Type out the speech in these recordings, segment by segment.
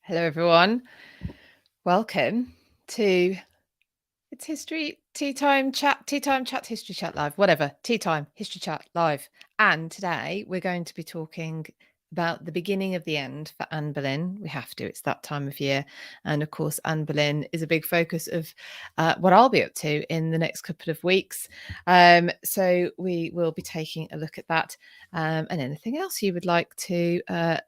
Hello, everyone. Welcome to it's History Tea Time Chat, History Chat Live, whatever, Tea Time, History Chat Live. And today we're going to be talking about the beginning of the end for Anne Boleyn. We have to, it's that time of year. And of course, Anne Boleyn is a big focus of what I'll be up to in the next couple of weeks. So we will be taking a look at that and anything else you would like to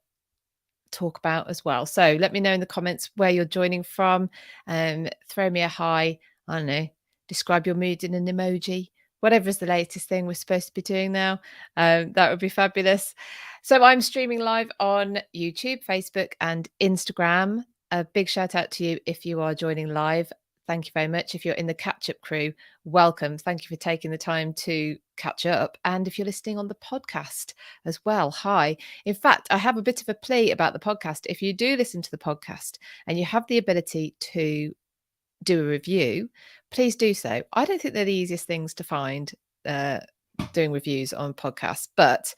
talk about as well. So let me know in the comments where you're joining from. Throw me a hi. I don't know. Describe your mood in an emoji. Whatever is the latest thing we're supposed to be doing now. That would be fabulous. So I'm streaming live on YouTube, Facebook, and Instagram. A big shout out to you if you are joining live. Thank you very much. If you're in the catch-up crew, welcome. Thank you for taking the time to catch up. And if you're listening on the podcast as well, hi. In fact, I have a bit of a plea about the podcast. If you do listen to the podcast and you have the ability to do a review, please do so. I don't think they're the easiest things to find, doing reviews on podcasts, but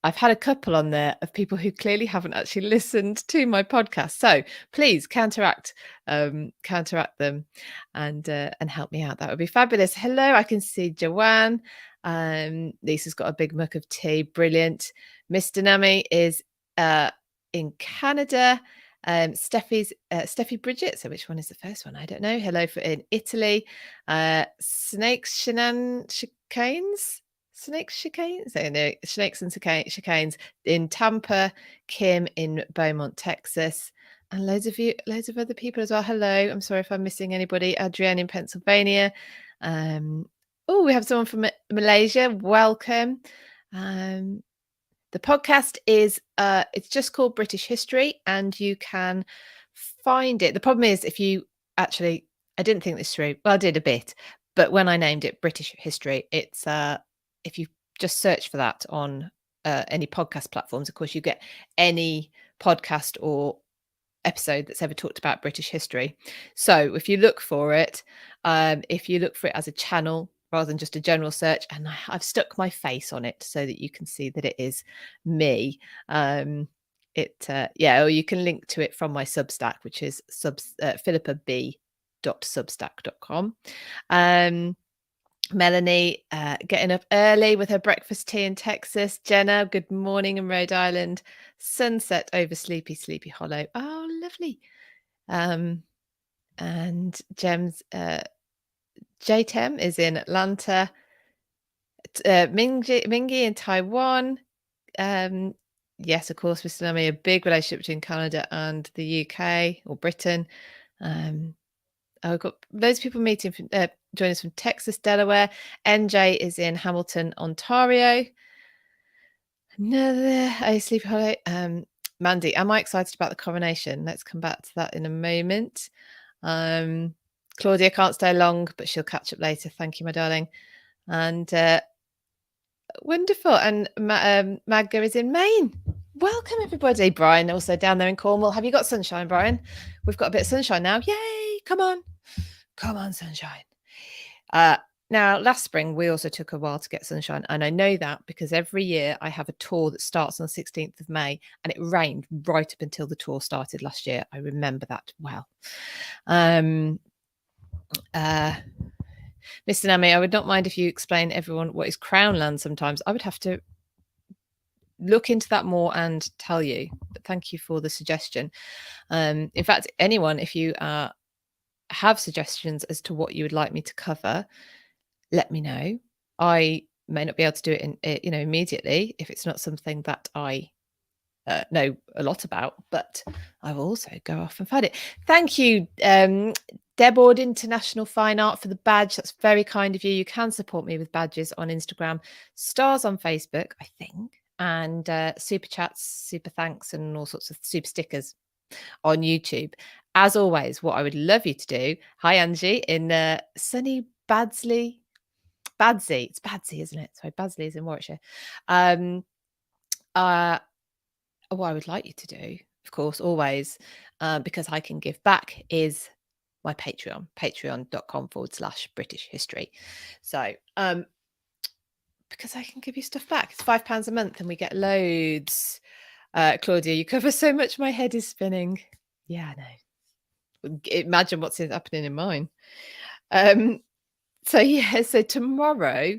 I've had a couple on there of people who clearly haven't actually listened to my podcast. So please counteract them and help me out. That would be fabulous. Hello, I can see Joanne. Lisa's got a big mug of tea. Brilliant. Mr. Nami is in Canada. Steffi Bridget. So which one is the first one? I don't know. Hello in Italy. Snakes chicanes. Snakes chicanes. So no, snakes and chicanes in Tampa. Kim in Beaumont, Texas. And loads of other people as well. Hello. I'm sorry if I'm missing anybody. Adrienne in Pennsylvania. Oh, we have someone from Malaysia. Welcome. The podcast is it's just called British History, and you can find it. The problem is if you actually, I didn't think this through. Well, I did a bit, but when I named it British History, it's if you just search for that on any podcast platforms, of course, you get any podcast or episode that's ever talked about British history. So if you look for it, as a channel rather than just a general search, and I've stuck my face on it so that you can see that it is me. Or you can link to it from my Substack, which is philippab.substack.com. Melanie getting up early with her breakfast tea in Texas. Jenna, good morning in Rhode Island. Sunset over Sleepy Hollow. Oh, lovely. And Jem's JTEM is in Atlanta. Mingy in Taiwan. Yes, of course, Mr. Nami, a big relationship between Canada and the UK or Britain. I've got loads of people join us from Texas, Delaware. NJ is in Hamilton, Ontario. Another Sleepy Hollow. Mandy, am I excited about the coronation? Let's come back to that in a moment. Claudia can't stay long, but she'll catch up later. Thank you, my darling. And wonderful. And Magda is in Maine. Welcome, everybody. Brian, also down there in Cornwall. Have you got sunshine, Brian? We've got a bit of sunshine now. Yay! Come on, sunshine. Now, last spring, we also took a while to get sunshine. And I know that because every year I have a tour that starts on the 16th of May, and it rained right up until the tour started last year. I remember that well. Mr. Nami, I would not mind if you explain everyone what is Crown Land sometimes. I would have to look into that more and tell you. But thank you for the suggestion. In fact, anyone, if you have suggestions as to what you would like me to cover, let me know. I may not be able to do it immediately if it's not something that I know a lot about, but I will also go off and find it. Thank you, Deboard International Fine Art, for the badge. That's very kind of you. You can support me with badges on Instagram, stars on Facebook, I think, and super chats, super thanks, and all sorts of super stickers on YouTube. As always, what I would love you to do, hi Angie, in sunny Badsley. Badsey, it's Badsey, isn't it? Sorry, Badsley is in Warwickshire. What I would like you to do, of course, always, because I can give back, is my Patreon, patreon.com/British history. So, because I can give you stuff back. It's £5 a month and we get loads Claudia, you cover so much, my head is spinning. Yeah, I know. Imagine what's happening in mine. So tomorrow,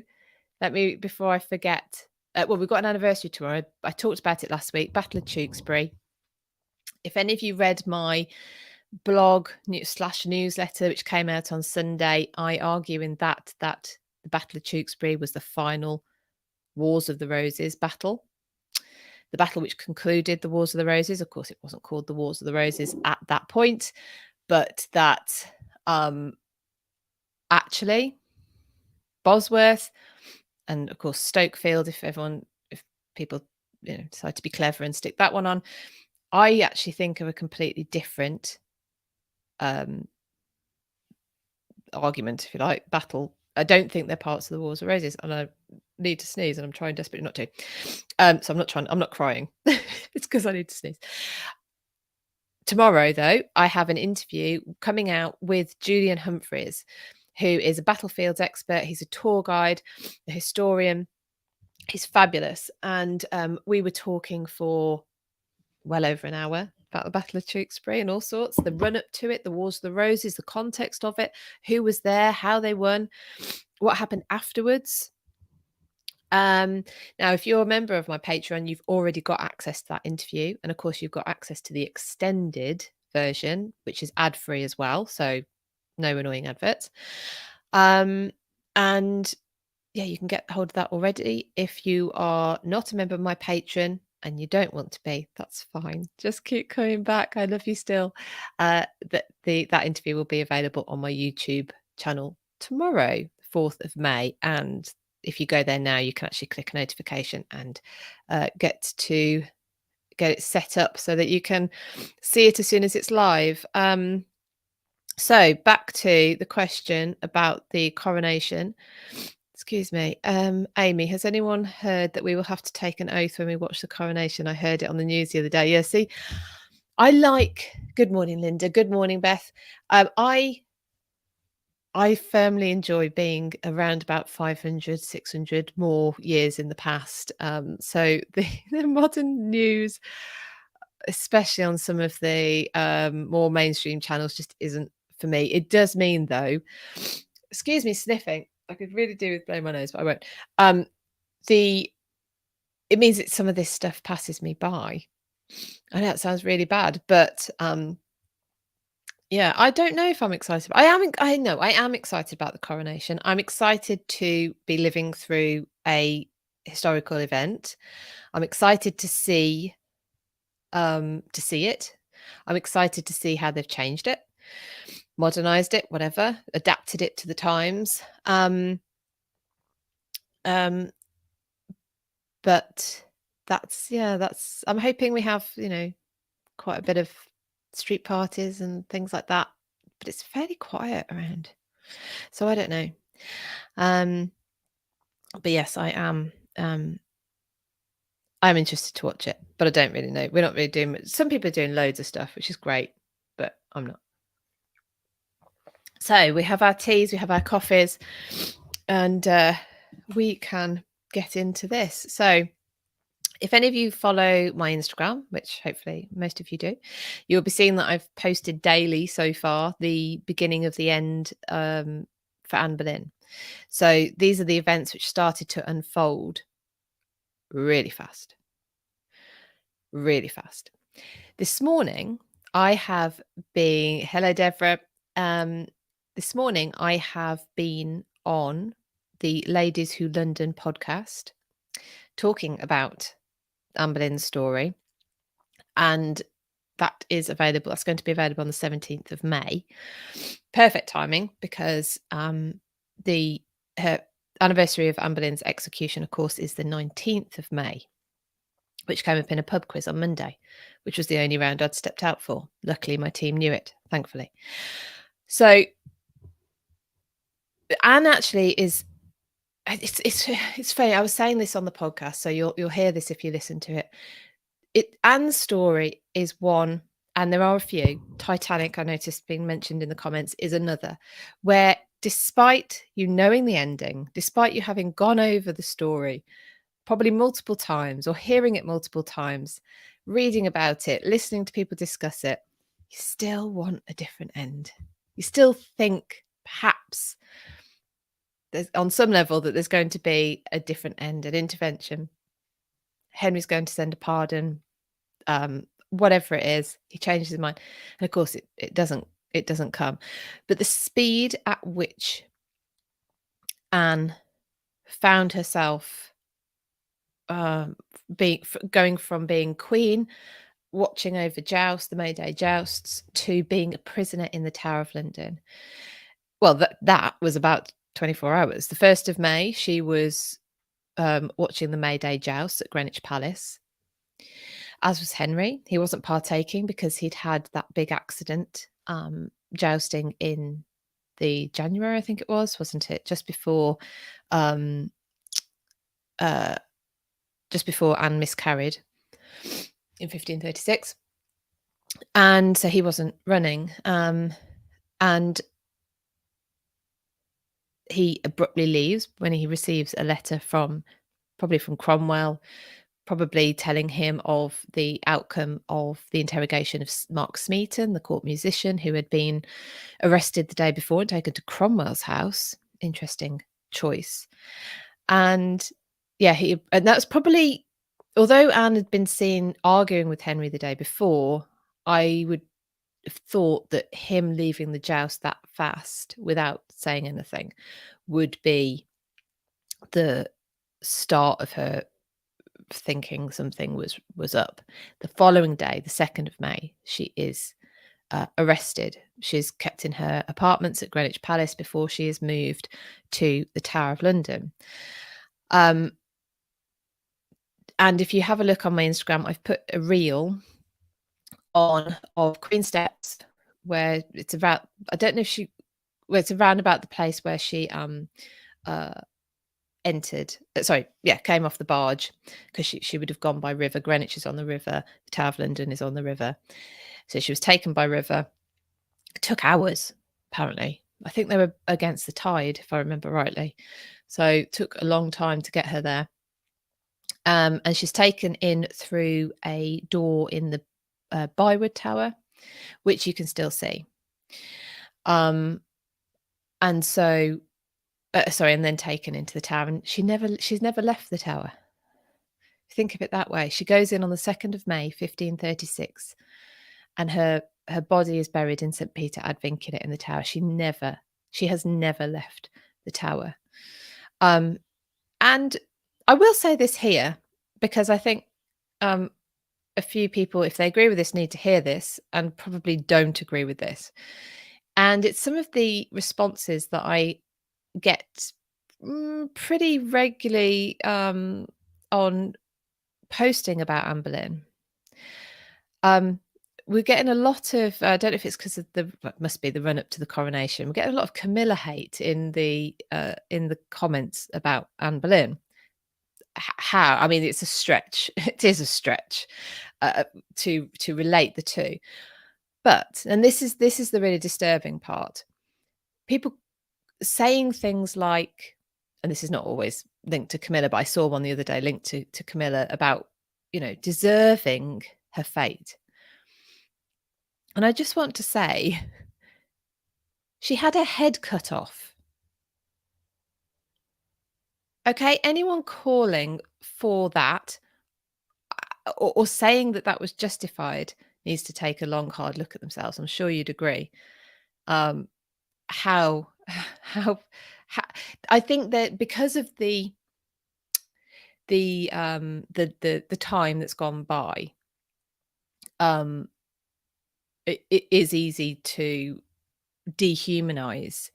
before I forget, well, we've got an anniversary tomorrow. I talked about it last week, Battle of Tewkesbury. If any of you read my blog / newsletter, which came out on Sunday, I argue in that the Battle of Tewkesbury was the final Wars of the Roses battle. The battle which concluded the Wars of the Roses. Of course, it wasn't called the Wars of the Roses at that point, but that actually Bosworth and of course Stokefield, if people decide to be clever and stick that one on, I actually think are a completely different argument, if you like, battle. I don't think they're parts of the Wars of Roses, and I need to sneeze, and I'm trying desperately not to. So I'm not crying. It's because I need to sneeze. Tomorrow, though, I have an interview coming out with Julian Humphreys, who is a battlefields expert. He's a tour guide, a historian. He's fabulous. And we were talking for well over an hour about the Battle of Tewkesbury and all sorts, the run up to it, the Wars of the Roses, the context of it, who was there, how they won, what happened afterwards. Now, if you're a member of my Patreon, you've already got access to that interview. And of course, you've got access to the extended version, which is ad-free as well. So no annoying adverts. And yeah, you can get hold of that already. If you are not a member of my Patreon and you don't want to be, that's fine. Just keep coming back. I love you still. That interview will be available on my YouTube channel tomorrow, 4th of May. And if you go there now, you can actually click a notification and get it set up so that you can see it as soon as it's live. So back to the question about the coronation. Excuse me. Amy, has anyone heard that we will have to take an oath when we watch the coronation? I heard it on the news the other day. Yeah, see, good morning, Linda. Good morning, Beth. I firmly enjoy being around about 500, 600 more years in the past. So the modern news, especially on some of the more mainstream channels, just isn't for me. It does mean, though, excuse me, sniffing. I could really do with blowing my nose, but I won't. It means that some of this stuff passes me by. I know it sounds really bad, but yeah, I don't know if I'm excited. I am excited about the coronation. I'm excited to be living through a historical event. I'm excited to see it. I'm excited to see how they've changed it, modernized it, whatever, adapted it to the times. But that's I'm hoping we have, quite a bit of street parties and things like that, but it's fairly quiet around. So I don't know. But yes, I'm interested to watch it, but I don't really know. We're not really doing some people are doing loads of stuff, which is great, but I'm not. So we have our teas, we have our coffees, and we can get into this. So if any of you follow my Instagram, which hopefully most of you do, you'll be seeing that I've posted daily so far the beginning of the end for Anne Boleyn. So these are the events which started to unfold really fast. Really fast. This morning, I have been... Hello, Deborah. This morning, I have been on the Ladies Who London podcast talking about Anne Boleyn's story, and that is available. That's going to be available on the 17th of May. Perfect timing, because her anniversary of Anne Boleyn's execution, of course, is the 19th of May, which came up in a pub quiz on Monday, which was the only round I'd stepped out for. Luckily, my team knew it, thankfully. So Anne actually is... It's funny. I was saying this on the podcast, so you'll hear this if you listen to it. Anne's story is one, and there are a few. Titanic, I noticed being mentioned in the comments, is another, where despite you knowing the ending, despite you having gone over the story probably multiple times or hearing it multiple times, reading about it, listening to people discuss it, you still want a different end. You still think perhaps there's, on some level, that there's going to be a different end, an intervention. Henry's going to send a pardon, whatever it is. He changes his mind, and of course, it doesn't come. But the speed at which Anne found herself going from being queen, watching over jousts, the May Day jousts, to being a prisoner in the Tower of London. Well, that was about 24 hours. The 1st of May, she was watching the May Day jousts at Greenwich Palace, as was Henry. He wasn't partaking because he'd had that big accident jousting in the January, I think it was, wasn't it? Um, just before Anne miscarried in 1536. And so he wasn't running. And he abruptly leaves when he receives a letter probably from Cromwell, probably telling him of the outcome of the interrogation of Mark Smeaton, the court musician, who had been arrested the day before and taken to Cromwell's house. Interesting choice. And yeah, and that's probably, although Anne had been seen arguing with Henry the day before, I would have thought that him leaving the joust that fast without saying anything would be the start of her thinking something was up. The following day, the 2nd of May, she is arrested. She's kept in her apartments at Greenwich Palace before she is moved to the Tower of London. And if you have a look on my Instagram, I've put a reel on of Queen Steps, where it's about, I don't know if she, well, it's around about the place where she came off the barge, because she would have gone by river. Greenwich is on the river, the Tower of London is on the river. So she was taken by river. It took hours, apparently. I think they were against the tide, if I remember rightly. So it took a long time to get her there. And she's taken in through a door in the Bywood Tower, which you can still see. And so, and then taken into the tower, and she's never left the tower. Think of it that way. She goes in on the 2nd of May, 1536, and her body is buried in St. Peter ad Vincula in the tower. She has never left the tower. And I will say this here, because I think a few people, if they agree with this, need to hear this, and probably don't agree with this. And it's some of the responses that I get pretty regularly on posting about Anne Boleyn. We're getting a lot of, I don't know if it's because of must be the run up to the coronation. We're getting a lot of Camilla hate in the comments about Anne Boleyn. How? I mean, it's a stretch. It is a stretch to relate the two. But, and this is the really disturbing part, people saying things like, and this is not always linked to Camilla, but I saw one the other day linked to Camilla about, deserving her fate. And I just want to say, she had her head cut off. Okay, anyone calling for that or saying that was justified needs to take a long, hard look at themselves. I'm sure you'd agree. How I think that because of the time that's gone by, it is easy to dehumanize.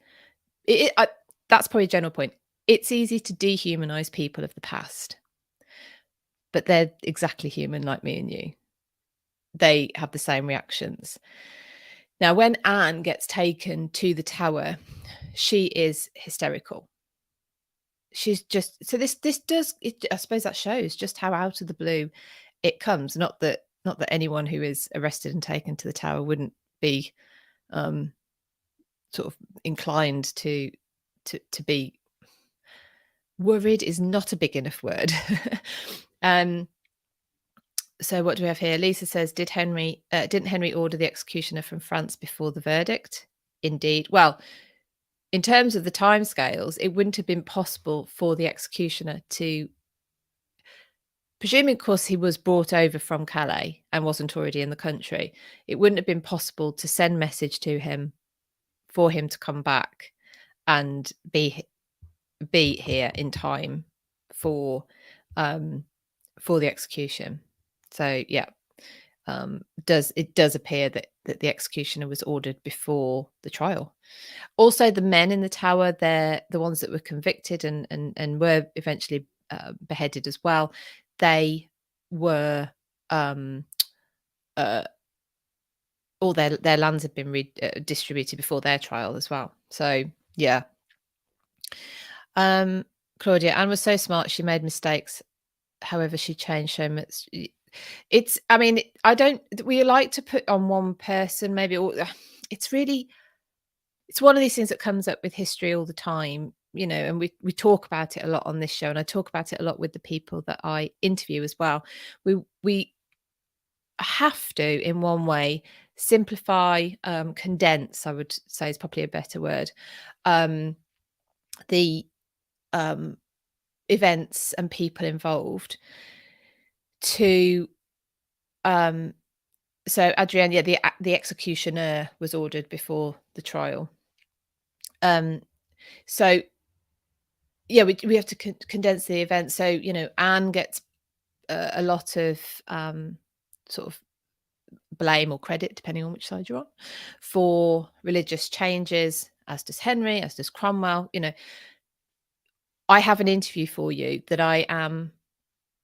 That's probably a general point. It's easy to dehumanize people of the past, but they're exactly human like me and you. They have the same reactions. Now, when Anne gets taken to the tower, she is hysterical. She's just, so this does, I suppose that shows just how out of the blue it comes. Not that anyone who is arrested and taken to the tower wouldn't be sort of inclined to be worried, is not a big enough word. So what do we have here? Lisa says, didn't Henry order the executioner from France before the verdict? Indeed. Well, in terms of the timescales, it wouldn't have been possible for the executioner to, presuming, of course, he was brought over from Calais and wasn't already in the country, it wouldn't have been possible to send message to him for him to come back and be here in time for the execution. So yeah, it does appear that the executioner was ordered before the trial. Also, the men in the tower, they're the ones that were convicted and were eventually beheaded as well. They were all their lands had been distributed before their trial as well. So yeah. Claudia, Anne was so smart, she made mistakes. However, she changed so much. It's, I mean, we like to put on one person, maybe, it's really, it's one of these things that comes up with history all the time, and we talk about it a lot on this show, and I talk about it a lot with the people that I interview as well. We have to, in one way, simplify, condense, I would say is probably a better word, the events and people involved to so Adrienne, yeah, the executioner was ordered before the trial. So yeah, we have to condense the event. So Anne gets a lot of sort of blame or credit, depending on which side you're on, for religious changes, as does Henry, as does Cromwell. I have an interview for you that I am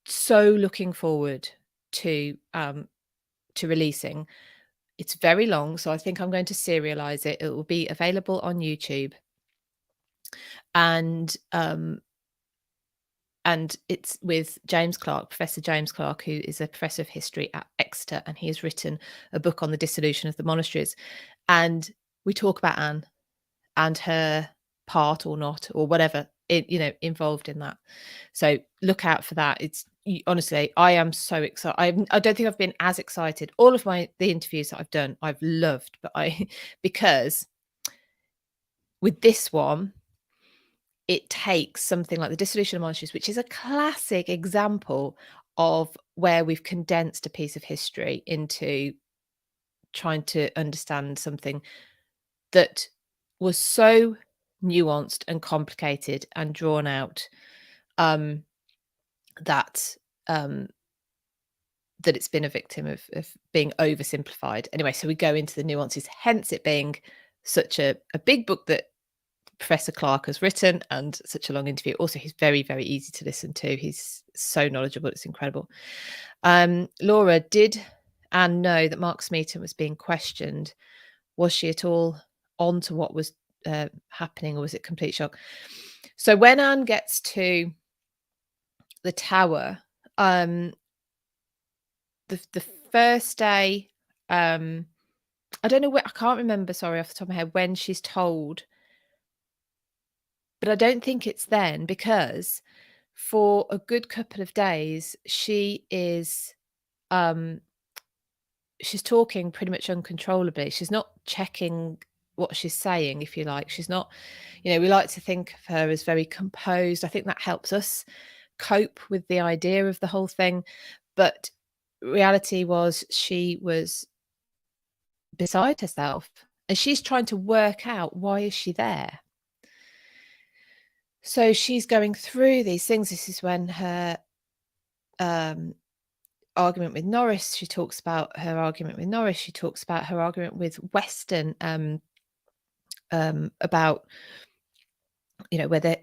so looking forward to releasing. It's very long, so I think I'm going to serialize it. It will be available on YouTube. And it's with James Clark, Professor James Clark, who is a professor of history at Exeter, and he has written a book on the dissolution of the monasteries. And we talk about Anne and her part or not, or whatever, involved in that. So look out for that. Honestly, I am so excited. I don't think I've been as excited. All of the interviews that I've done, I've loved, but because with this one, it takes something like the dissolution of monasteries, which is a classic example of where we've condensed a piece of history into trying to understand something that was so nuanced and complicated and drawn out, that it's been a victim of being oversimplified. Anyway, so we go into the nuances, hence it being such a big book that Professor Clark has written and such a long interview. Also, he's very, very easy to listen to. He's so knowledgeable. It's incredible. Laura, did Anne know that Mark Smeaton was being questioned? Was she at all on to what was happening, or was it complete shock? So when Anne gets to the tower, the first day, I don't know, I can't remember, sorry, off the top of my head, when she's told, but I don't think it's then, because for a good couple of days she is she's talking pretty much uncontrollably. She's not checking what she's saying, if you like. She's not, we like to think of her as very composed. I think that helps us cope with the idea of the whole thing. But reality was she was beside herself, and she's trying to work out, why is she there? So she's going through these things. This is when her argument with Norris, she talks about her argument with Norris, she talks about her argument with Weston, about whether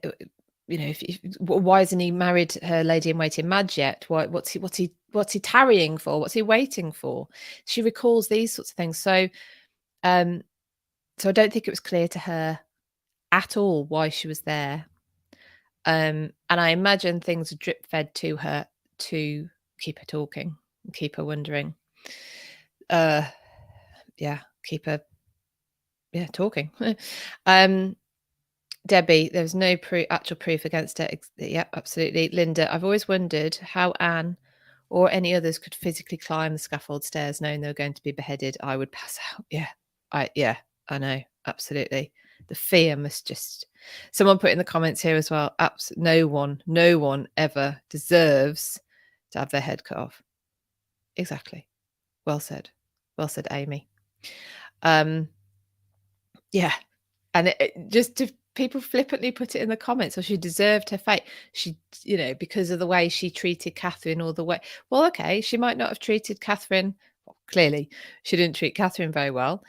why hasn't he married her lady in waiting Madge yet? What's he tarrying for? What's he waiting for? She recalls these sorts of things. So I don't think it was clear to her at all why she was there. And I imagine things are drip fed to her to keep her talking, keep her wondering. Keep her talking. Debbie, there was no actual proof against her. Yeah, absolutely. Linda, I've always wondered how Anne or any others could physically climb the scaffold stairs knowing they were going to be beheaded, I would pass out. I know, absolutely. The fear must just... Someone put in the comments here as well, no one ever deserves to have their head cut off. Exactly. Well said, Amy. Yeah, and just to people flippantly put it in the comments, or she deserved her fate. She, because of the way she treated Catherine, or the way... Well, okay, she might not have treated Catherine. Well, clearly, she didn't treat Catherine very well.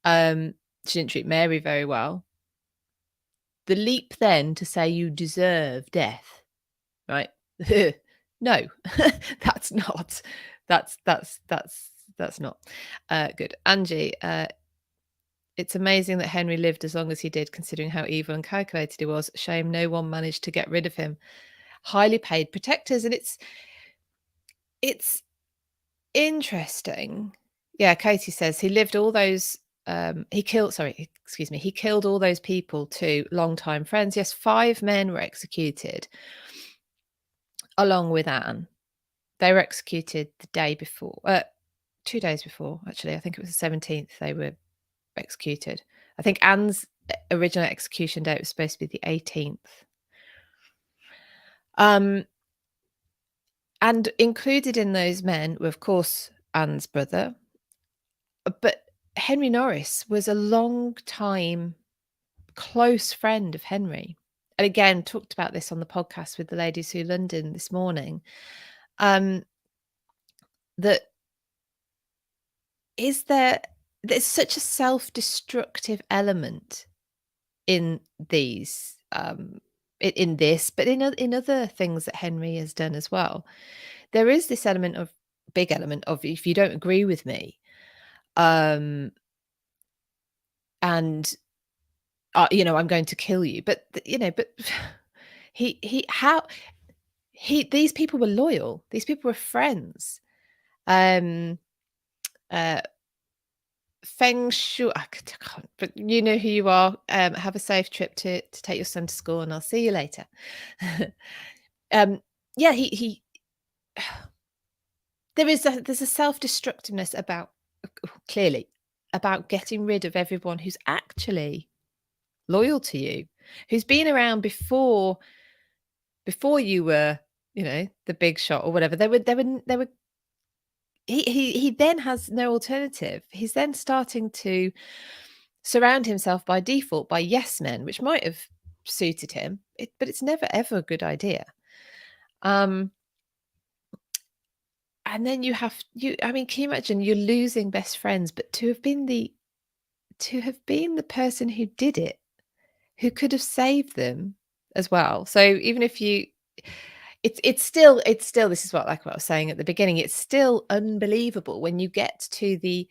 She didn't treat Mary very well. The leap then to say you deserve death, right? No, that's not. That's not good. Angie, it's amazing that Henry lived as long as he did, considering how evil and calculated he was. Shame no one managed to get rid of him. Highly paid protectors, and it's interesting. Yeah, Katie says he lived all those... he killed all those people too, long-time friends. Yes, 5 men were executed along with Anne. They were executed the day before, 2 days before, actually. I think it was the 17th they were executed. I think Anne's original execution date was supposed to be the 18th. And included in those men were, of course, Anne's brother. But Henry Norris was a long time close friend of Henry. And again, talked about this on the podcast with the Ladies Who London this morning. That there's such a self-destructive element in these, in this, but in other things that Henry has done as well. There is this big element of, if you don't agree with me, and I'm going to kill you. But these people were loyal. These people were friends. Feng Shui, I can't, but you know who you are. Have a safe trip to take your son to school, and I'll see you later. He there's a self-destructiveness about, clearly, about getting rid of everyone who's actually loyal to you, who's been around before you were, the big shot or whatever. They were. He then has no alternative. He's then starting to surround himself by default by yes men, which might have suited him, but it's never ever a good idea. And then can you imagine you're losing best friends, but to have been the person who did it, who could have saved them as well. So even if it's still, this is what I was saying at the beginning, it's still unbelievable when you get to the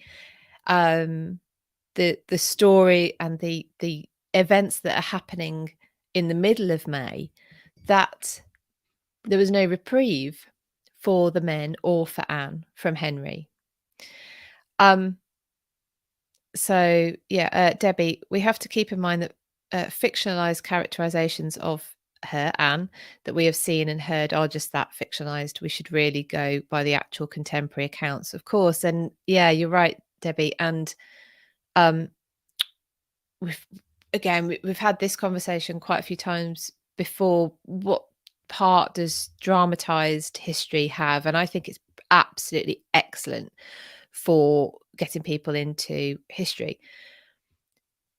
story and the events that are happening in the middle of May, that there was no reprieve for the men or for Anne from Henry. So yeah, Debbie, we have to keep in mind that fictionalized characterizations of her, Anne, that we have seen and heard are just that, fictionalized. We should really go by the actual contemporary accounts, of course. And yeah, you're right, Debbie. And we've had this conversation quite a few times before. What part does dramatized history have? And I think it's absolutely excellent for getting people into history.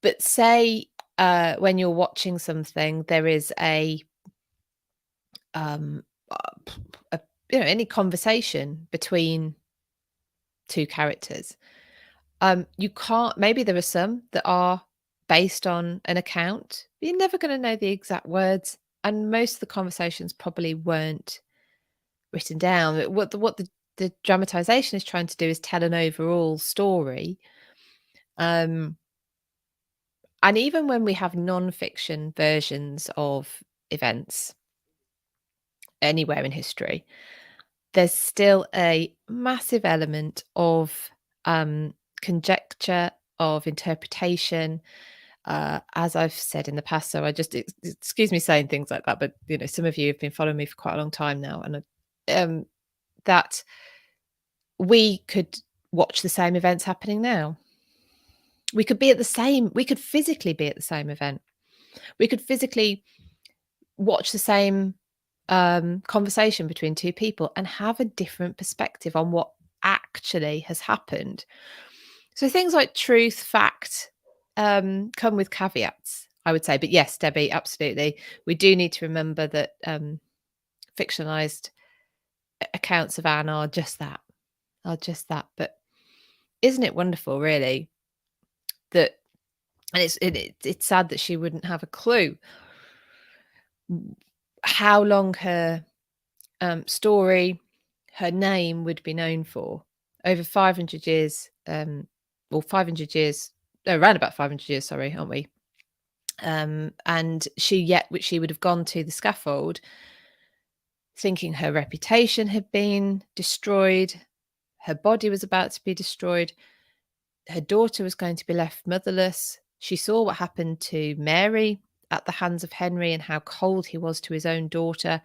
But say when you're watching something, there is any conversation between two characters. You can't... maybe there are some that are based on an account. You're never going to know the exact words, and most of the conversations probably weren't written down. What the dramatization is trying to do is tell an overall story. And even when we have non-fiction versions of events anywhere in history, there's still a massive element of conjecture, of interpretation, as I've said in the past. So excuse me saying things like that, but some of you have been following me for quite a long time now, and that we could watch the same events happening now. We could physically be at the same event. We could physically watch the same conversation between two people and have a different perspective on what actually has happened. So things like truth, fact, come with caveats, I would say. But yes, Debbie, absolutely. We do need to remember that fictionalized accounts of Anne are just that. But isn't it wonderful, really, that, and it's sad that she wouldn't have a clue how long her story, her name would be known for over 500 years, around about 500 years, sorry, aren't we? And she would have gone to the scaffold thinking her reputation had been destroyed, her body was about to be destroyed, her daughter was going to be left motherless. She saw what happened to Mary at the hands of Henry and how cold he was to his own daughter.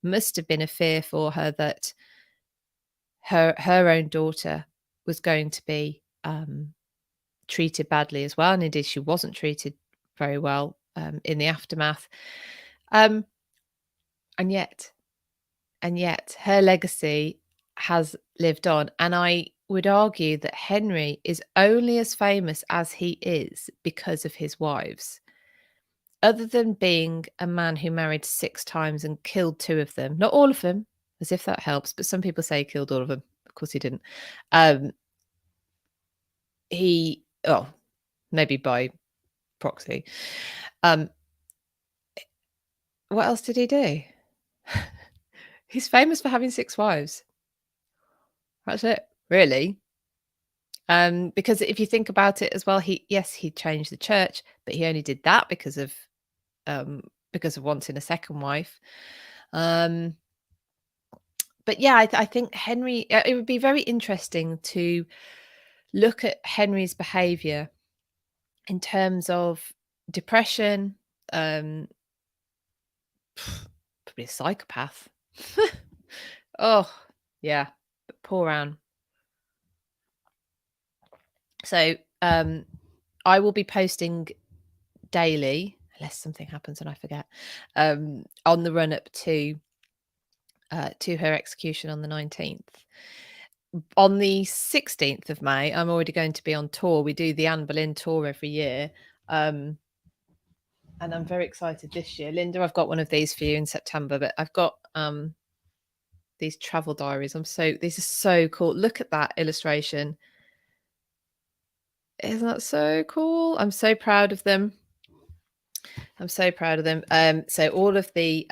Must have been a fear for her that her own daughter was going to be treated badly as well. And indeed, she wasn't treated very well in the aftermath. And yet her legacy has lived on. And I would argue that Henry is only as famous as he is because of his wives. Other than being a man who married 6 times and killed 2 of them, not all of them, as if that helps, but some people say he killed all of them. Of course he didn't. Maybe by proxy. What else did he do? He's famous for having 6 wives. That's it, really. Because if you think about it as well, he changed the church, but he only did that because of wanting a second wife. But yeah, I think Henry. It would be very interesting to look at Henry's behaviour in terms of depression. Probably a psychopath. Oh yeah, but poor Anne. So I will be posting daily, unless something happens and I forget, on the run up to her execution on the 19th. On the 16th of May, I'm already going to be on tour. We do the Anne Boleyn tour every year. And I'm very excited this year. Linda, I've got one of these for you in September, but I've got these travel diaries. These are so cool. Look at that illustration. Isn't that so cool? I'm so proud of them. So all of the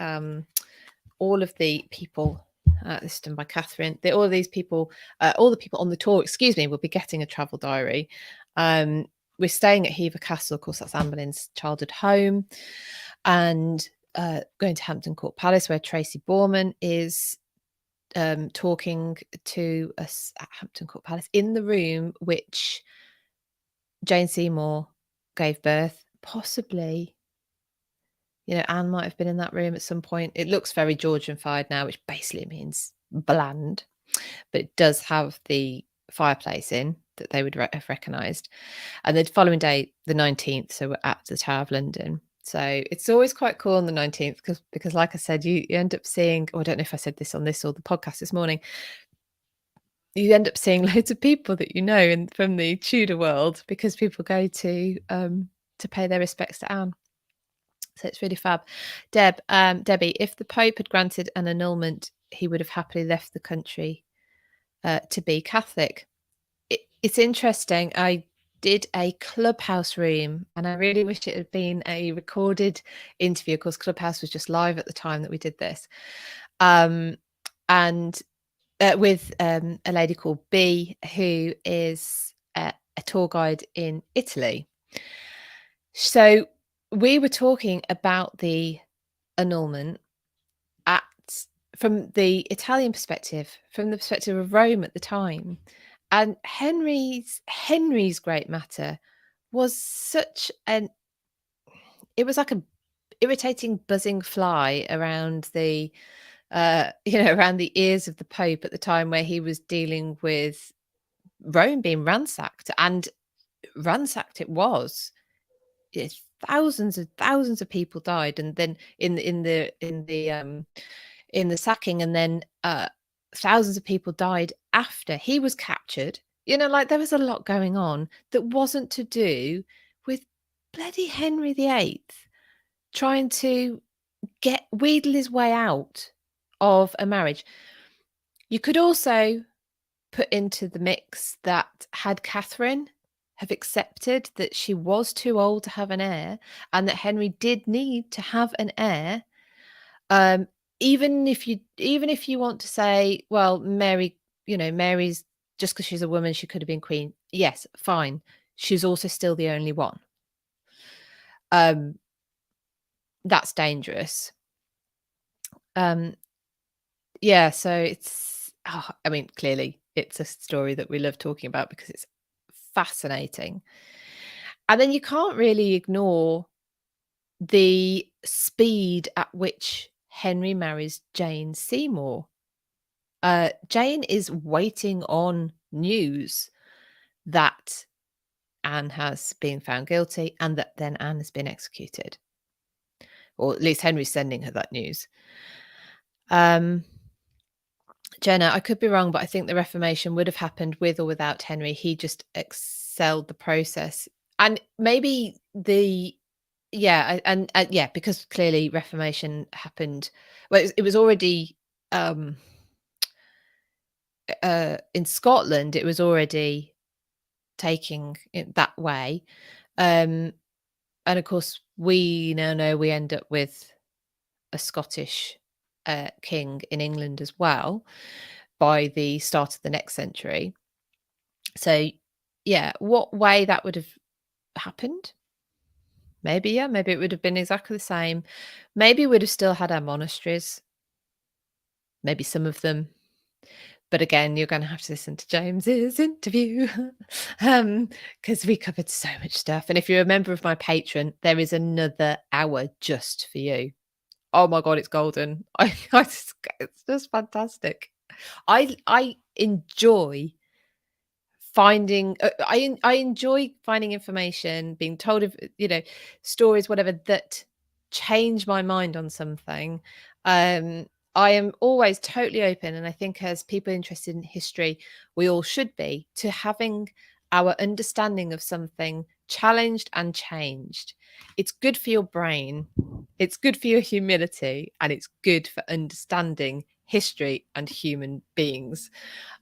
people, this is done by Catherine. All the people on the tour, will be getting a travel diary. We're staying at Hever Castle, of course, that's Anne Boleyn's childhood home, and going to Hampton Court Palace, where Tracy Borman is talking to us at Hampton Court Palace, in the room which Jane Seymour gave birth. Possibly, Anne might have been in that room at some point. It looks very Georgian-fied now, which basically means bland, but it does have the fireplace in that they would have recognised. And the following day, the 19th, so we're at the Tower of London. So it's always quite cool on the 19th because like I said, you end up seeing, I don't know if I said this on this or the podcast this morning, you end up seeing loads of people that from the Tudor world, because people go to pay their respects to Anne. So it's really fab. Debbie, if the Pope had granted an annulment, he would have happily left the country to be Catholic. It's interesting. I did a Clubhouse room, and I really wish it had been a recorded interview. Of course, Clubhouse was just live at the time that we did this. And with a lady called B, who is a tour guide in Italy. So we were talking about the annulment from the Italian perspective, from the perspective of Rome at the time. And Henry's great matter was it was like a irritating buzzing fly around the around the ears of the Pope at the time where he was dealing with Rome being ransacked, and ransacked it was. Yes, thousands of people died, and then in the sacking, and then thousands of people died after he was captured. Like there was a lot going on that wasn't to do with bloody Henry VIII trying to wheedle his way out of a marriage. You could also put into the mix that had Catherine have accepted that she was too old to have an heir, and that Henry did need to have an heir, um, even if you want to say, well, Mary, Mary's, just because she's a woman, she could have been queen. Yes, fine. She's also still the only one. That's dangerous. Yeah, so I mean, clearly it's a story that we love talking about because it's fascinating. And then you can't really ignore the speed at which Henry marries Jane Seymour. Jane is waiting on news that Anne has been found guilty and that then Anne has been executed. Or at least Henry's sending her that news. Jenna, I could be wrong, but I think the Reformation would have happened with or without Henry. He just excelled the process. And maybe because clearly Reformation happened. Well, it was already in Scotland. It was already taking it that way, and of course we now know we end up with a Scottish king in England as well by the start of the next century. So, yeah, what way that would have happened? Maybe it would have been exactly the same. Maybe we'd have still had our monasteries. Maybe some of them. But again, you're going to have to listen to James's interview because we covered so much stuff. And if you're a member of my Patreon, there is another hour just for you. Oh my God, it's golden. It's just fantastic. I enjoy finding I enjoy finding information, being told of stories, whatever, that change my mind on something. I am always totally open, and I think as people interested in history, we all should be, to having our understanding of something challenged and changed. It's good for your brain, it's good for your humility, and it's good for understanding history and human beings.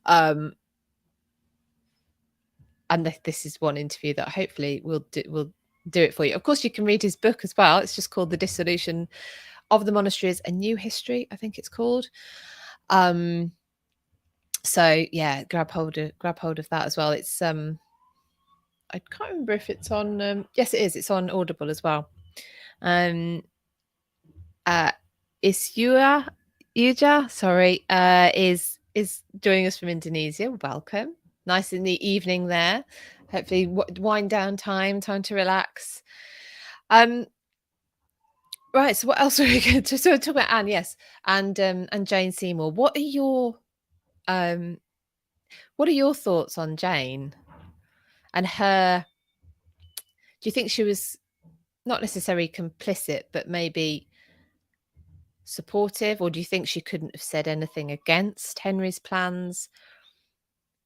And this is one interview that hopefully will do it for you. Of course, you can read his book as well. It's just called The Dissolution of the Monasteries, A New History, I think it's called. So yeah, grab hold of that as well. It's I can't remember if it's on yes, it is. It's on Audible as well. Uja, sorry, is joining us from Indonesia. Welcome. Nice in the evening there. Hopefully wind down time to relax. Right, so what else are we going to talk about? Anne, yes, and Jane Seymour. What are your thoughts on Jane and her? Do you think she was not necessarily complicit, but maybe supportive, or do you think she couldn't have said anything against Henry's plans?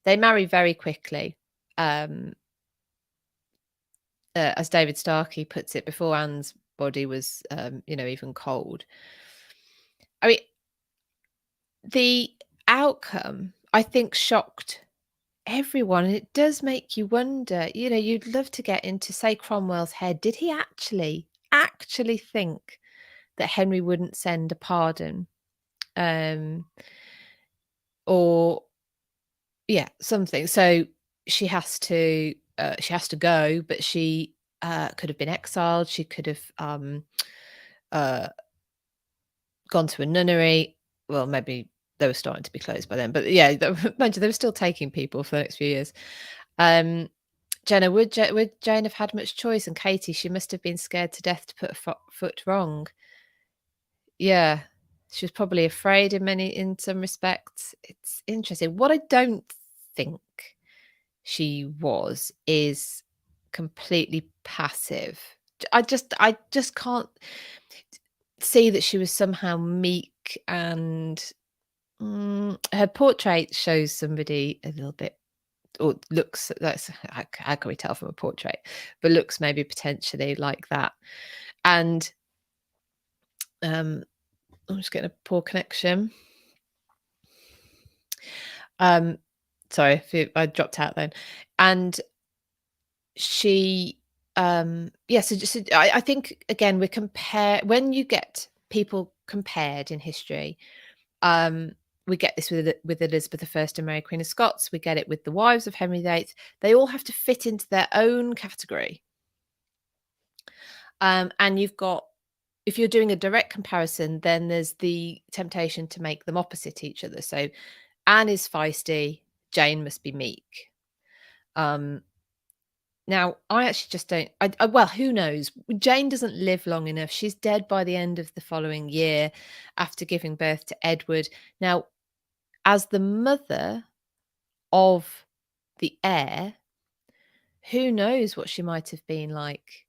They marry very quickly. As David Starkey puts it, before Anne's body was even cold. I mean, the outcome, I think, shocked everyone, and it does make you wonder. You'd love to get into, say, Cromwell's head. Did he actually think that Henry wouldn't send a pardon, or something? So she has to go, but she could have been exiled. She could have gone to a nunnery. Well, maybe they were starting to be closed by then, but yeah, mind you, they were still taking people for the next few years. Jenna, would Jane have had much choice? And Katie, she must have been scared to death to put a foot wrong. Yeah, She was probably afraid in some respects. It's interesting. What I don't think she was is completely passive. I just can't see that she was somehow meek and her portrait shows somebody a little bit, or looks, that's how can we tell from a portrait, but looks maybe potentially like that. And I'm just getting a poor connection. Sorry if I dropped out then. And she yeah, so just I think again we compare, when you get people compared in history, um we get this with Elizabeth I and Mary Queen of Scots, we get it with the wives of Henry VIII. They all have to fit into their own category. And you've got, if you're doing a direct comparison, then there's the temptation to make them opposite each other. So Anne is feisty, Jane must be meek. Now, I actually just don't. Well, who knows? Jane doesn't live long enough. She's dead by the end of the following year after giving birth to Edward. Now, as the mother of the heir, who knows what she might have been like?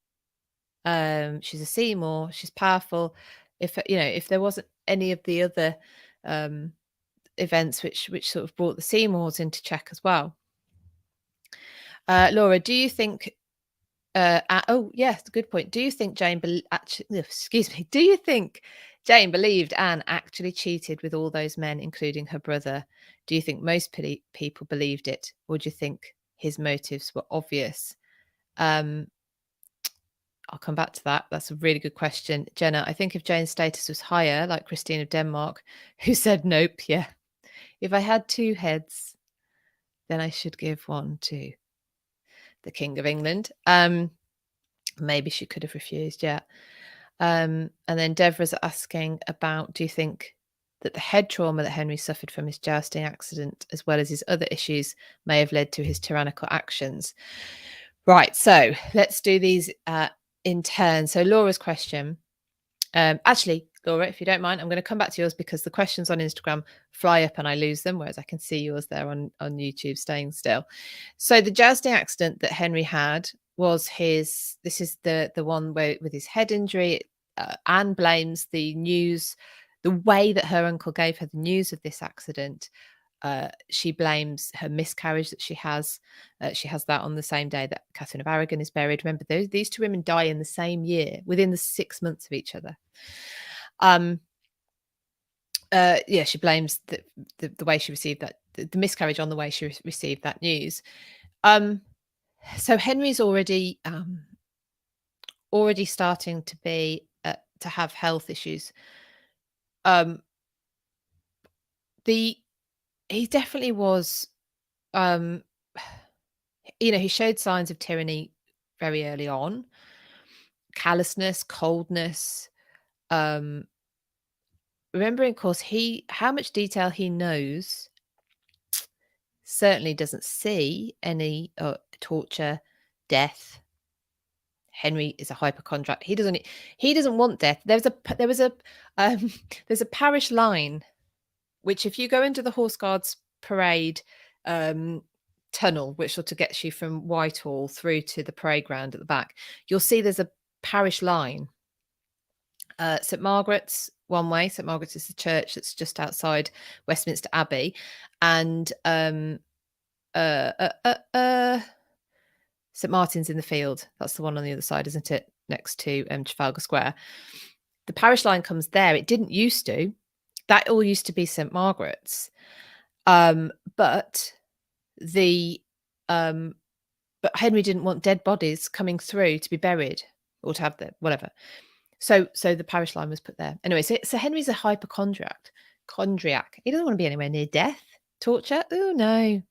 She's a Seymour. She's powerful. If if there wasn't any of the other events which sort of brought the Seymours into check as well. Laura, do you think? Oh, yes, good point. Do you think Jane actually? Excuse me. Do you think Jane believed Anne actually cheated with all those men, including her brother? Do you think most people believed it, or do you think his motives were obvious? I'll come back to that. That's a really good question, Jenna. I think if Jane's status was higher, like Christine of Denmark, who said nope, yeah. If I had two heads, then I should give one to the King of England. Maybe she could have refused, yeah. And then Deborah's asking about, do you think that the head trauma that Henry suffered from his jousting accident, as well as his other issues, may have led to his tyrannical actions? Right, so let's do these in turn. So Laura's question, actually, Laura, if you don't mind, I'm going to come back to yours because the questions on Instagram fly up and I lose them, whereas I can see yours there on YouTube staying still. So the jousting accident that Henry had was this is the one where with his head injury. Anne blames the news, the way that her uncle gave her the news of this accident. She blames her miscarriage that she has. She has that on the same day that Catherine of Aragon is buried. Remember, these two women die in the same year, within the 6 months of each other. Yeah, she blames the way she received that, the miscarriage on the way she received that news. So Henry's already starting to be to have health issues. He definitely was, he showed signs of tyranny very early on, callousness, coldness. Remembering, of course, how much detail he knows certainly doesn't see any torture, death. Henry is a hypochondriac. He doesn't want death. There's a parish line, which if you go into the Horse Guards parade tunnel, which sort of gets you from Whitehall through to the parade ground at the back, you'll see there's a parish line. St Margaret's one way. St Margaret's is the church that's just outside Westminster Abbey, and St Martin's in the Field. That's the one on the other side, isn't it? Next to Trafalgar Square. The parish line comes there. It didn't used to. That all used to be St Margaret's, but Henry didn't want dead bodies coming through to be buried or to have whatever. So the parish line was put there. Anyway, so Henry's a hypochondriac. He doesn't want to be anywhere near death, torture. Oh no.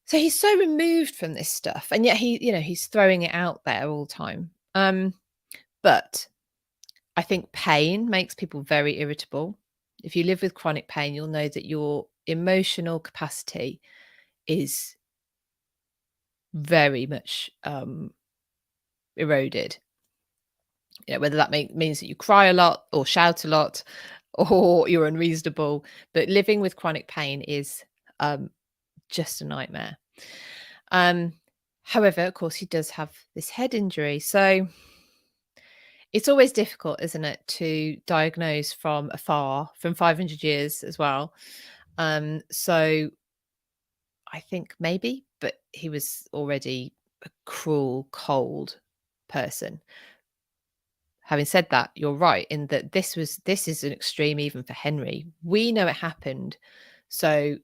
So he's so removed from this stuff, and yet he's throwing it out there all the time. But I think pain makes people very irritable. If you live with chronic pain, you'll know that your emotional capacity is very much eroded. Whether that means that you cry a lot or shout a lot, or you're unreasonable. But living with chronic pain is just a nightmare. However, of course, he does have this head injury. So it's always difficult, isn't it, to diagnose from afar, from 500 years as well. So I think maybe, but he was already a cruel, cold person. Having said that, you're right in that this is an extreme even for Henry. We know it happened. So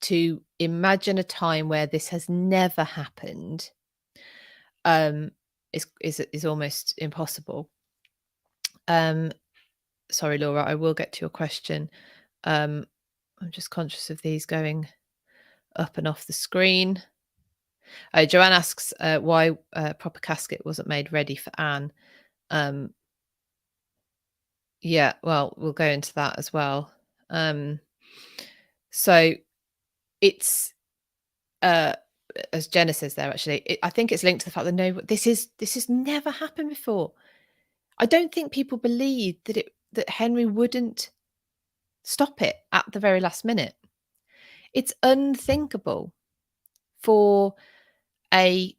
to imagine a time where this has never happened is almost impossible. Sorry, Laura, I will get to your question. I'm just conscious of these going up and off the screen. Joanne asks why a proper casket wasn't made ready for Anne. Yeah, well, we'll go into that as well. So it's as Jenna says there, actually, I think it's linked to the fact that no, this has never happened before. I don't think people believed that Henry wouldn't stop it at the very last minute. It's unthinkable for I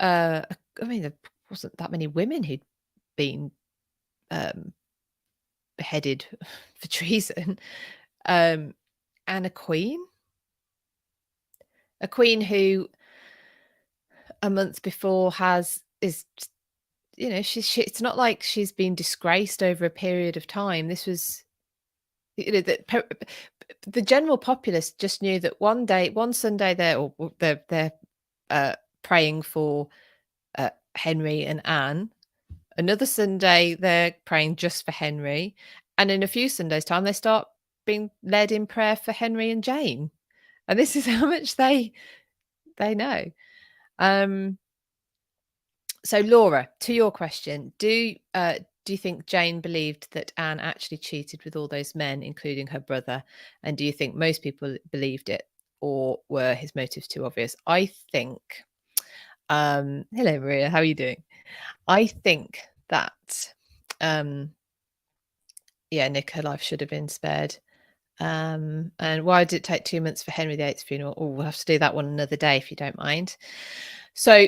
mean, there wasn't that many women who'd been beheaded for treason, and a queen who a month before is she it's not like she's been disgraced over a period of time. This was, the general populace just knew that one Sunday they're praying for Henry and Anne. Another Sunday they're praying just for Henry, and in a few Sundays' time they start being led in prayer for Henry and Jane. And this is how much they know. So Laura, to your question, do you think Jane believed that Anne actually cheated with all those men, including her brother? And do you think most people believed it, or were his motives too obvious? I think, hello Maria, how are you doing? I think that, Nick, her life should have been spared. And why did it take 2 months for Henry VIII's funeral? Oh, we'll have to do that one another day if you don't mind. So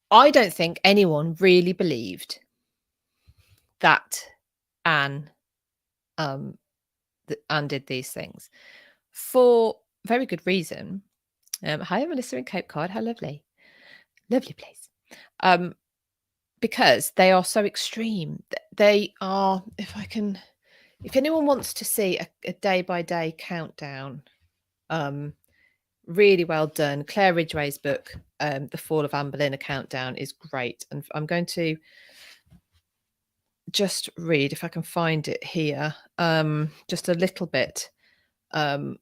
I don't think anyone really believed that Anne did these things for very good reason. Hi, Melissa in Cape Cod. How lovely. Lovely place. Because they are so extreme. They are, if anyone wants to see a day-by-day countdown, really well done. Claire Ridgway's book, The Fall of Anne Boleyn, A Countdown, is great. And I'm going to just read, if I can find it here, just a little bit of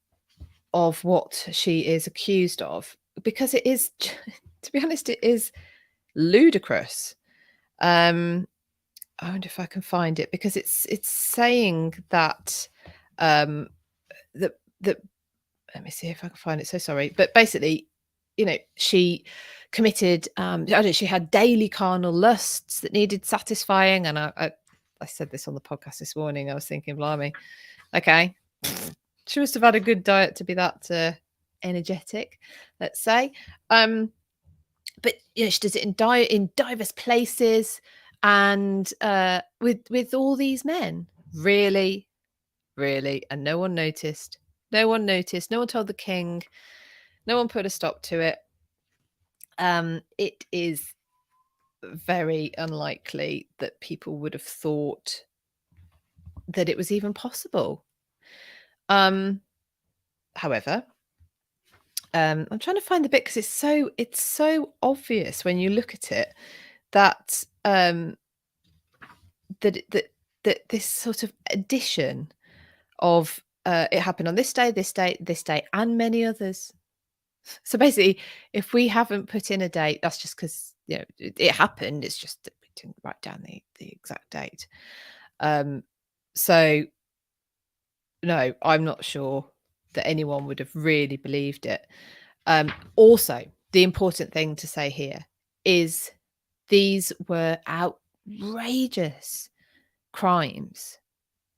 what she is accused of, because it is, to be honest, it is ludicrous. I wonder if I can find it, because it's saying that that let me see if I can find it. So sorry, but basically, she committed. She had daily carnal lusts that needed satisfying, and I said this on the podcast this morning. I was thinking, blimey, okay, she must have had a good diet to be that energetic, let's say. But she does it in diverse places, and with all these men, really, and no one noticed. No one noticed. No one told the king. No one put a stop to it. It is very unlikely that people would have thought that it was even possible. However, I'm trying to find the bit, because it's so obvious when you look at it that that this sort of addition of it happened on this day, and many others. So basically, if we haven't put in a date, that's just because it happened. It's just that we didn't write down the exact date. So no, I'm not sure that anyone would have really believed it. Also, the important thing to say here is these were outrageous crimes.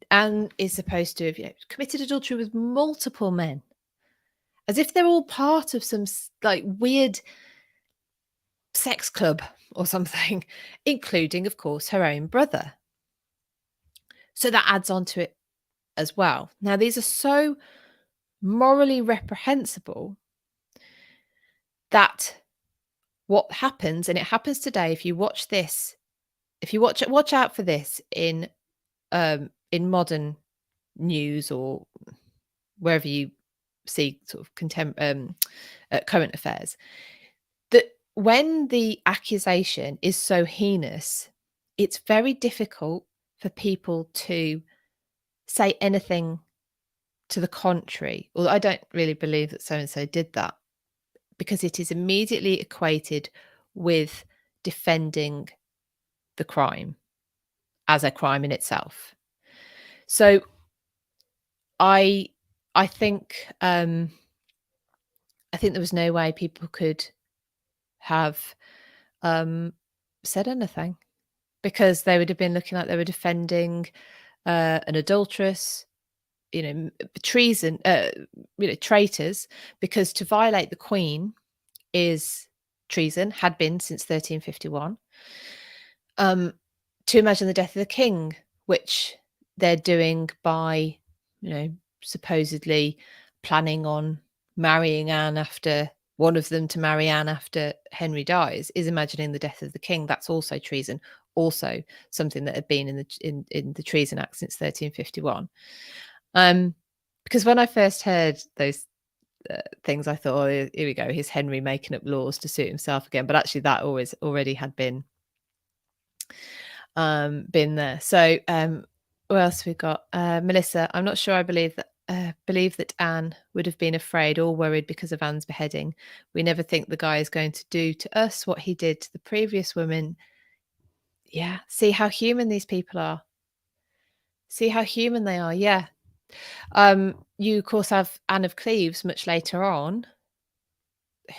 Anne is supposed to have, committed adultery with multiple men, as if they're all part of some like weird sex club or something, including, of course, her own brother. So that adds on to it as well. Now, these are so morally reprehensible that what happens, and it happens today, if you watch this, if you watch out for this in modern news or wherever you see sort of current affairs, that when the accusation is so heinous, it's very difficult for people to say anything to the contrary. Well, I don't really believe that so and so did that, because it is immediately equated with defending the crime as a crime in itself. So I think there was no way people could have said anything, because they would have been looking like they were defending an adulteress, treason, traitors, because to violate the Queen is treason, had been since 1351. To imagine the death of the king, which they're doing by, supposedly planning on marrying Anne after one of them to marry Anne after Henry dies, is imagining the death of the king. That's also treason, also something that had been in the Treason Act since 1351. Because when I first heard those things, I thought, oh, here we go, here's Henry making up laws to suit himself again. But actually, that already had been there. So what else we got? Melissa, I'm not sure I believe that Anne would have been afraid or worried because of Anne's beheading. We never think the guy is going to do to us what he did to the previous women. Yeah, see how human these people are. See how human they are. Yeah. You of course have Anne of Cleves much later on,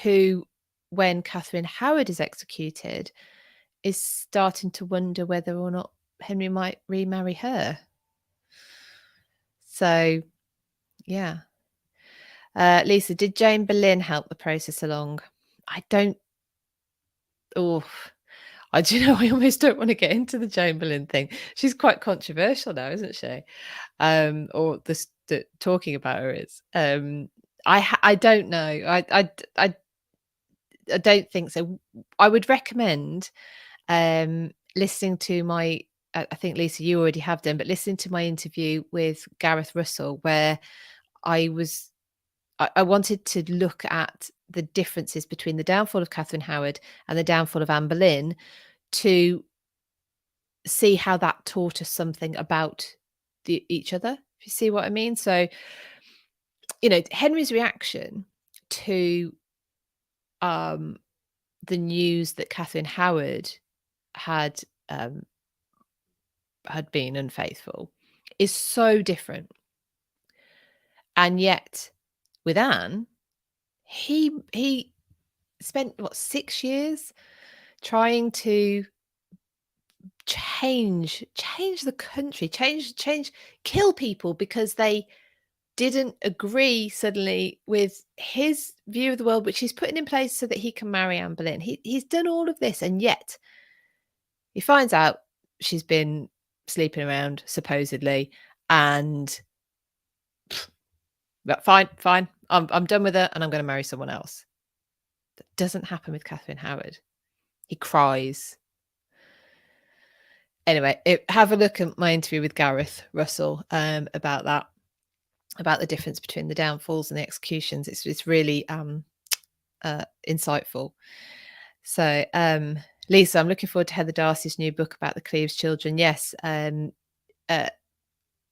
who, when Catherine Howard is executed, is starting to wonder whether or not Henry might remarry her. So, yeah. Lisa, did Jane Boleyn help the process along? I don't. Oh, I do know. I almost don't want to get into the Jane Boleyn thing. She's quite controversial now, isn't she? Or the talking about her is. I don't know. I don't think so. I would recommend listening to my. I think Lisa, you already have done, but listening to my interview with Gareth Russell, where I wanted to look at the differences between the downfall of Catherine Howard and the downfall of Anne Boleyn, to see how that taught us something about each other, if you see what I mean. So, Henry's reaction to the news that Catherine Howard had been unfaithful is so different. And yet with Anne, he spent 6 years trying to change the country, kill people because they didn't agree suddenly with his view of the world, which he's putting in place so that he can marry Anne Boleyn. He's done all of this, and yet he finds out she's been sleeping around, supposedly, and but fine, I'm done with her, and I'm going to marry someone else. That doesn't happen with Catherine Howard. He cries. Anyway, have a look at my interview with Gareth Russell about that, about the difference between the downfalls and the executions. It's really insightful. So, Lisa, I'm looking forward to Heather Darcy's new book about the Cleves children. Yes,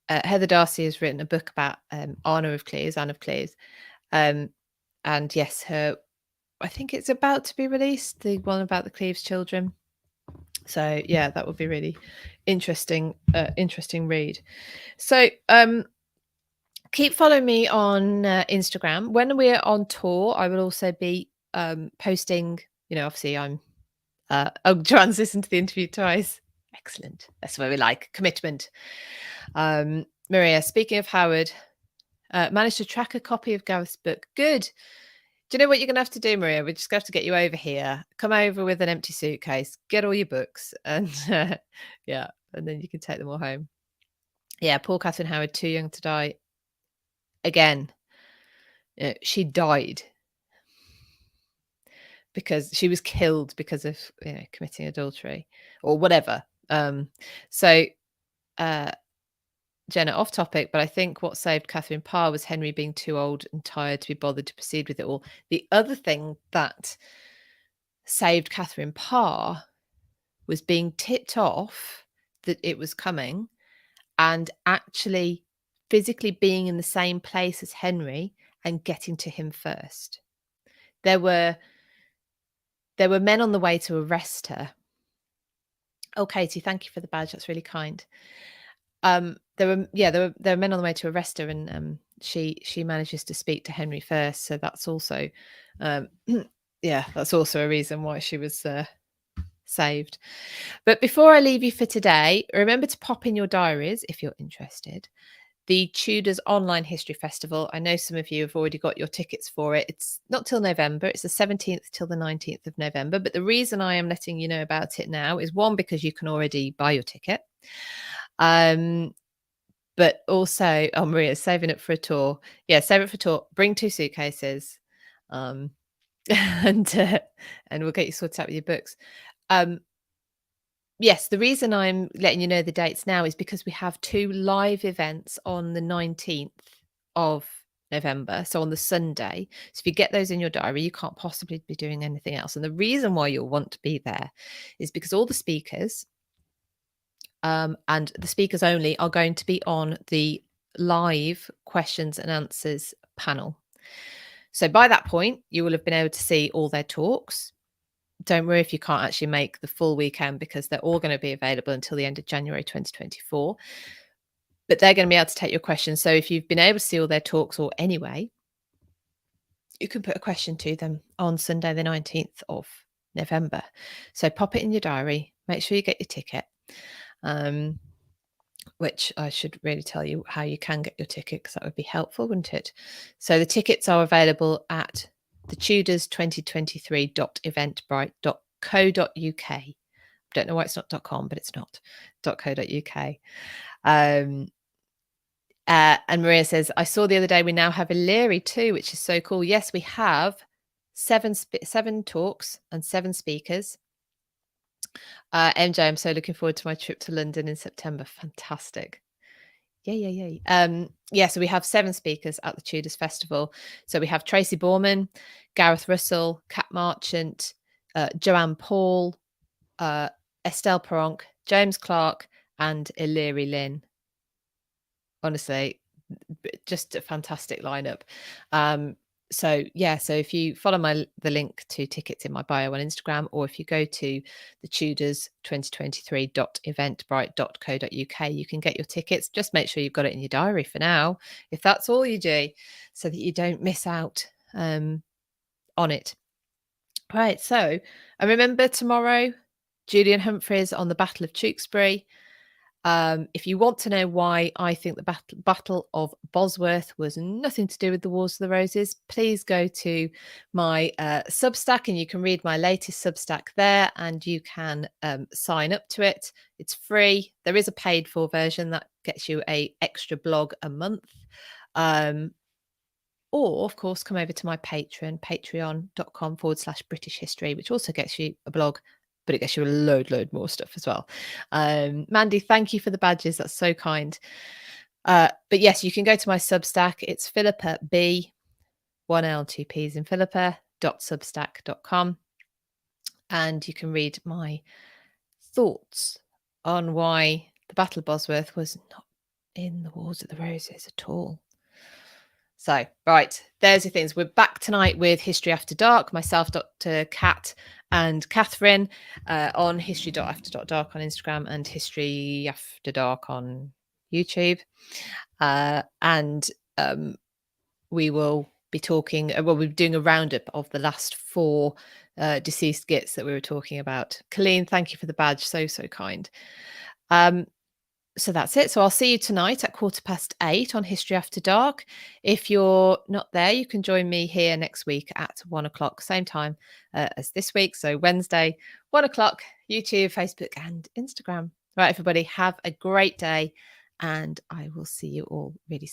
Heather Darcy has written a book about Anne of Cleves, and yes, I think it's about to be released, the one about the Cleves children. So yeah, that would be really interesting read. So keep following me on Instagram. When we're on tour, I will also be posting, obviously I'll transition to the interview twice Excellent. That's what we like. Commitment. Maria, speaking of Howard, managed to track a copy of Gareth's book. Good. Do you know what you're going to have to do, Maria? We're just going to have to get you over here. Come over with an empty suitcase, get all your books, and yeah, and then you can take them all home. Yeah, poor Catherine Howard, too young to die. Again, she died because she was killed because of committing adultery or whatever. So Jenna, off topic, but I think what saved Catherine Parr was Henry being too old and tired to be bothered to proceed with it all. The other thing that saved Catherine Parr was being tipped off that it was coming and actually physically being in the same place as Henry and getting to him first. There were men on the way to arrest her. Oh, Katie, thank you for the badge. That's really kind. There were men on the way to arrest her, and she manages to speak to Henry first. So that's also, that's also a reason why she was saved. But before I leave you for today, remember to pop in your diaries if you're interested. The Tudors Online History Festival. I know some of you have already got your tickets for it. It's not till November. It's the 17th till the 19th of November. But the reason I am letting you know about it now is, one, because you can already buy your ticket. But also, Maria's saving it for a tour. Yeah, save it for a tour. Bring 2 suitcases, and we'll get you sorted out with your books. Yes, the reason I'm letting you know the dates now is because we have 2 live events on the 19th of November, so on the Sunday. So if you get those in your diary, you can't possibly be doing anything else. And the reason why you'll want to be there is because all the speakers, and the speakers only, are going to be on the live questions and answers panel. So by that point, you will have been able to see all their talks. Don't worry if you can't actually make the full weekend, because they're all going to be available until the end of January 2024. But they're going to be able to take your questions. So if you've been able to see all their talks, or anyway, you can put a question to them on Sunday, the 19th of November. So pop it in your diary. Make sure you get your ticket. Which I should really tell you how you can get your ticket, because that would be helpful, wouldn't it? So the tickets are available at the tudors2023.eventbrite.co.uk. I don't know why it's not .com, but it's not .co.uk. And Maria says, I saw the other day we now have Illyri too, which is so cool. Yes, we have 7 talks and 7 speakers. MJ, I'm so looking forward to my trip to London in September. Fantastic. Yay. So we have 7 speakers at the Tudors Festival. So we have Tracy Borman, Gareth Russell, Kat Marchant, Joanne Paul, Estelle Peronk, James Clark, and Illyri Lynn. Honestly, just a fantastic lineup. So if you follow the link to tickets in my bio on Instagram, or if you go to the tudors2023.eventbrite.co.uk, you can get your tickets. Just make sure you've got it in your diary for now, if that's all you do, so that you don't miss out on it. Right, so I remember tomorrow, Julian Humphreys on the Battle of Tewkesbury. If you want to know why I think the Battle of Bosworth was nothing to do with the Wars of the Roses, please go to my Substack, and you can read my latest Substack there, and you can sign up to it. It's free. There is a paid for version that gets you an extra blog a month. Or, of course, come over to my Patreon, patreon.com/British History, which also gets you a blog, but it gets you a load more stuff as well. Mandy, thank you for the badges. That's so kind. But yes, you can go to my Substack. It's Philippa B, 1L, 2 P's in Philippa.substack.com. And you can read my thoughts on why the Battle of Bosworth was not in the Wars of the Roses at all. So, right, there's your things. We're back tonight with History After Dark, myself, Dr. Kat, and Catherine, on history.after.dark on Instagram and History After Dark on YouTube. And we will be be talking, well, we're doing a roundup of the last 4 deceased gits that we were talking about. Colleen, thank you for the badge. So kind. So that's it. So I'll see you tonight at 8:15 on History After Dark. If you're not there, you can join me here next week at 1 o'clock, same time as this week. So Wednesday, 1 o'clock, YouTube, Facebook, and Instagram. Right, everybody, have a great day, and I will see you all really soon.